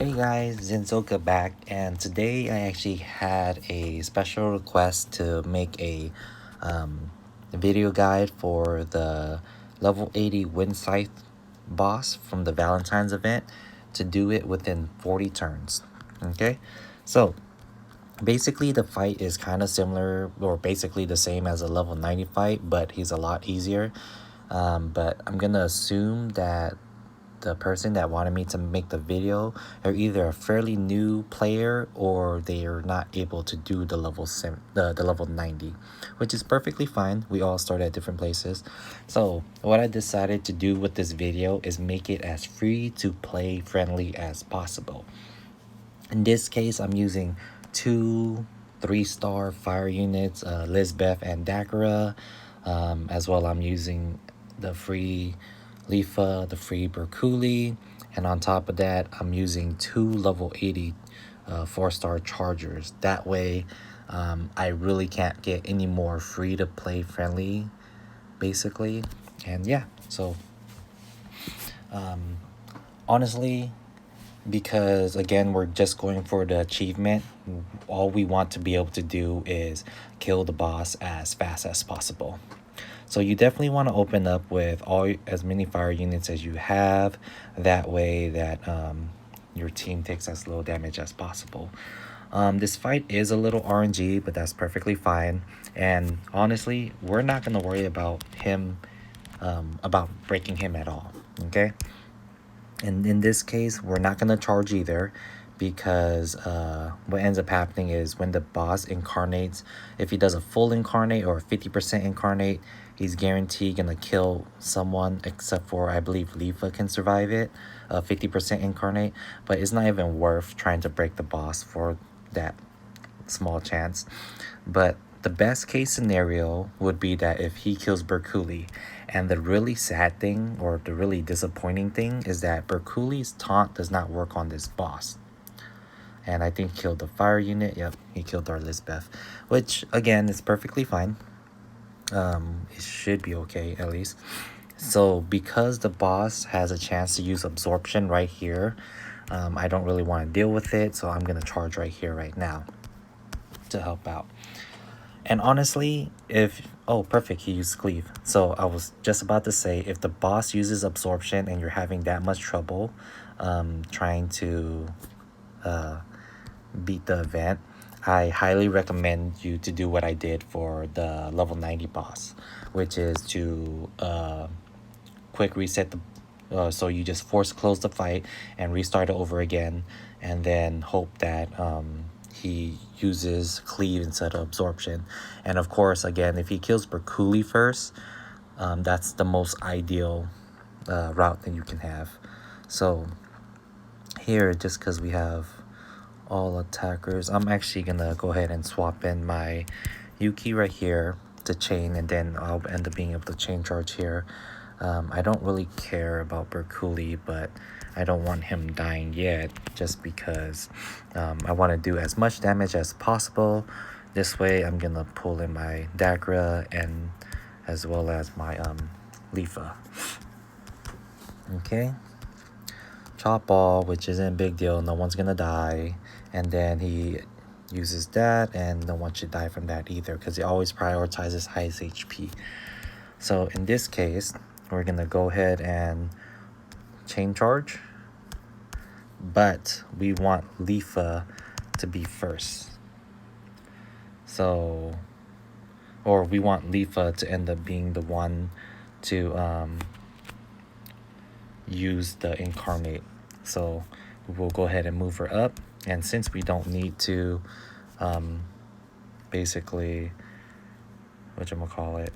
Hey guys, Zinzoka back, and today I actually had a special request to make a video guide for the level 80 wind scythe boss from the Valentine's event to do it within 40 turns. Okay, so basically the fight is kind of similar or basically the same as a level 90 fight, but he's a lot easier. But I'm gonna assume that the person that wanted me to make the video are either a fairly new player or they are not able to do the the level 90, which is perfectly fine. We all start at different places. So what I decided to do with this video is make it as free to play friendly as possible. In this case, I'm using two 3-star fire units, Lisbeth and Dakara. As well, I'm using the free Lifa, the free bercoulli, and on top of that, I'm using two level 80 4-star chargers. That way, I really can't get any more free to play friendly, basically. And yeah, so honestly, because again we're just going for the achievement, all we want to be able to do is kill the boss as fast as possible. So you definitely want to open up with as many fire units as you have, that way that your team takes as little damage as possible. This fight is a little RNG, but that's perfectly fine, and honestly we're not going to worry about him, about breaking him at all. Okay, and in this case, we're not going to charge either, because what ends up happening is when the boss incarnates, if he does a full incarnate or a 50% incarnate, he's guaranteed going to kill someone, except for, I believe, Lifa can survive it, 50% incarnate. But it's not even worth trying to break the boss for that small chance. But the best case scenario would be that if he kills bercoulli, and the really sad thing or the really disappointing thing is that bercoulli's taunt does not work on this boss. And I think he killed the fire unit. Yep, he killed our Lisbeth, which again is perfectly fine. It should be okay at least. So because the boss has a chance to use absorption right here, I don't really want to deal with it, so I'm gonna charge right here right now to help out. And honestly, oh perfect, he used cleave. So I was just about to say, if the boss uses absorption and you're having that much trouble trying to beat the event, I highly recommend you to do what I did for the level 90 boss, which is to quick reset the so you just force close the fight and restart it over again, and then hope that he uses cleave instead of absorption. And of course, again, if he kills bercoulli first, that's the most ideal route that you can have. So here, just because we have all attackers, I'm actually gonna go ahead and swap in my Yuki right here to chain, and then I'll end up being able to chain charge here. I don't really care about bercoulli, but I don't want him dying yet, just because I want to do as much damage as possible. This way I'm gonna pull in my Dakara and as well as my Lifa. Okay, chop ball, which isn't a big deal, no one's gonna die. And then he uses that, and no one should die from that either, because he always prioritizes highest HP. So in this case, we're gonna go ahead and chain charge, but we want Lifa to be first. So, or we want Lifa to end up being the one to use the incarnate. So we'll go ahead and move her up, and since we don't need to basically, whatchamacallit,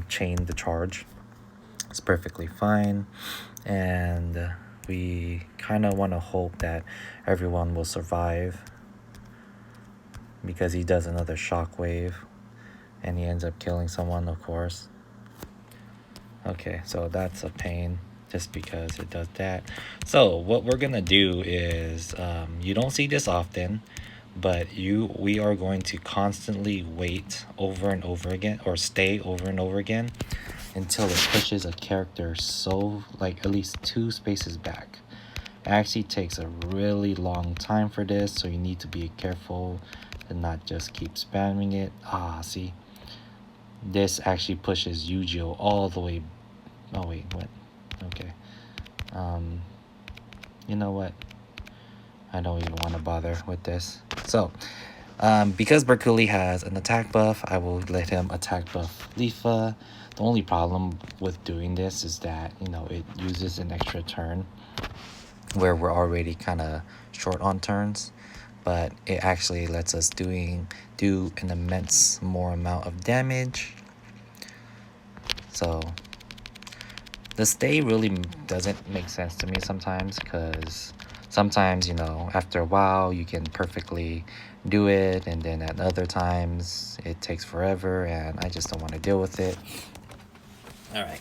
chain the charge, it's perfectly fine. And we kind of want to hope that everyone will survive, because he does another shockwave and he ends up killing someone, of course. Okay, so that's a pain just because it does that. So what we're gonna do is, you don't see this often, but we are going to constantly wait over and over again, or stay over and over again, until it pushes a character so, like, at least 2 spaces back. actually takes a really long time for this, so you need to be careful and not just keep spamming it. See, this actually pushes Yu-Gi-Oh all the way. Oh wait, what? Okay. You know what? I don't even want to bother with this. So, because bercoulli has an attack buff, I will let him attack buff Lifa. The only problem with doing this is that, you know, it uses an extra turn where we're already kind of short on turns, but it actually lets us do an immense more amount of damage. So the stay really doesn't make sense to me sometimes, because sometimes, you know, after a while you can perfectly do it, and then at other times it takes forever and I just don't want to deal with it. All right.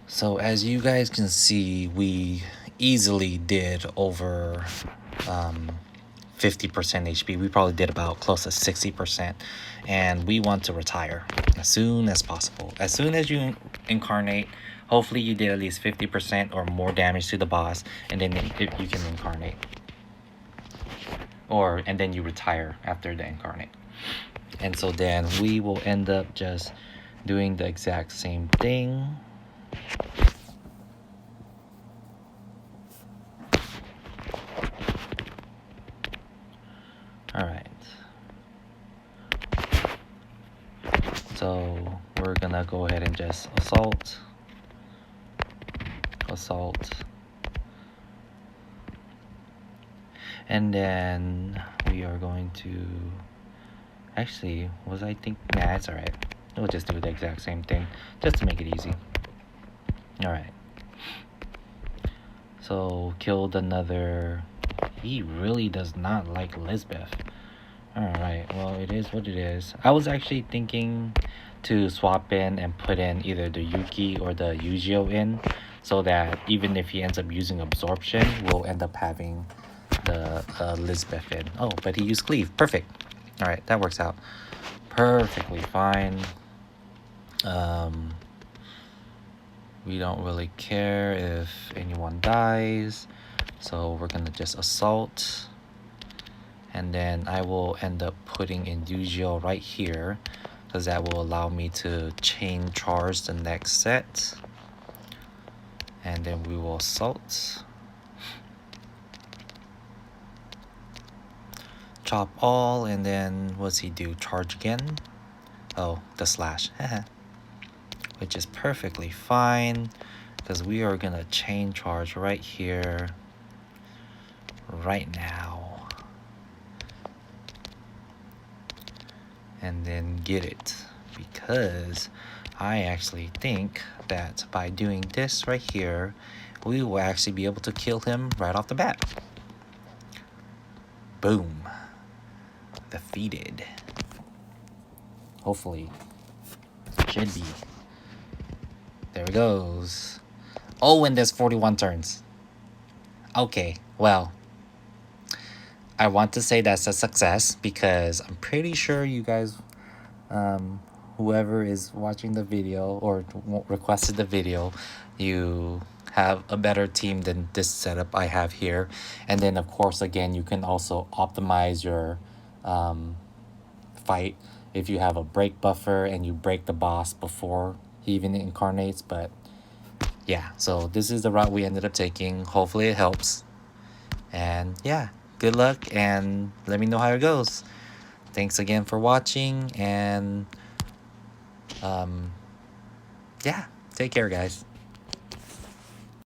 So as you guys can see, we easily did over 50% HP. We probably did about close to 60%, and we want to retire as soon as possible. As soon as you incarnate, hopefully you did at least 50% or more damage to the boss, and then you can incarnate, and then you retire after the incarnate. And so then we will end up just doing the exact same thing. All right. So we're gonna go ahead and just assault. And then we are going to, actually, nah, it's all right. We'll just do the exact same thing just to make it easy. All right. So killed another. He really does not like Lisbeth. Alright, well, it is what it is. I was actually thinking to swap in and put in either the Yuki or the Yu-Gi-Oh in, so that even if he ends up using absorption, we'll end up having the Lisbeth in. Oh, but he used cleave. Perfect. Alright, that works out perfectly fine. We don't really care if anyone dies, so we're gonna just assault. And then I will end up putting in Yu-Gi-Oh right here, because that will allow me to chain charge the next set. And then we will assault. Chop all, and then what's he do? Charge again? Oh, the slash. Which is perfectly fine, because we are gonna chain charge right here, right now. And then get it, because I actually think that by doing this right here, we will actually be able to kill him right off the bat. Boom. Defeated. Hopefully. Should be. There it goes. Oh, and there's 41 turns. Okay, well, I want to say that's a success, because I'm pretty sure you guys, whoever is watching the video or requested the video, you have a better team than this setup I have here. And then, of course, again, you can also optimize your fight if you have a break buffer and you break the boss before he even incarnates. But yeah, so this is the route we ended up taking. Hopefully it helps. And yeah, good luck, and let me know how it goes. Thanks again for watching, and yeah, take care, guys.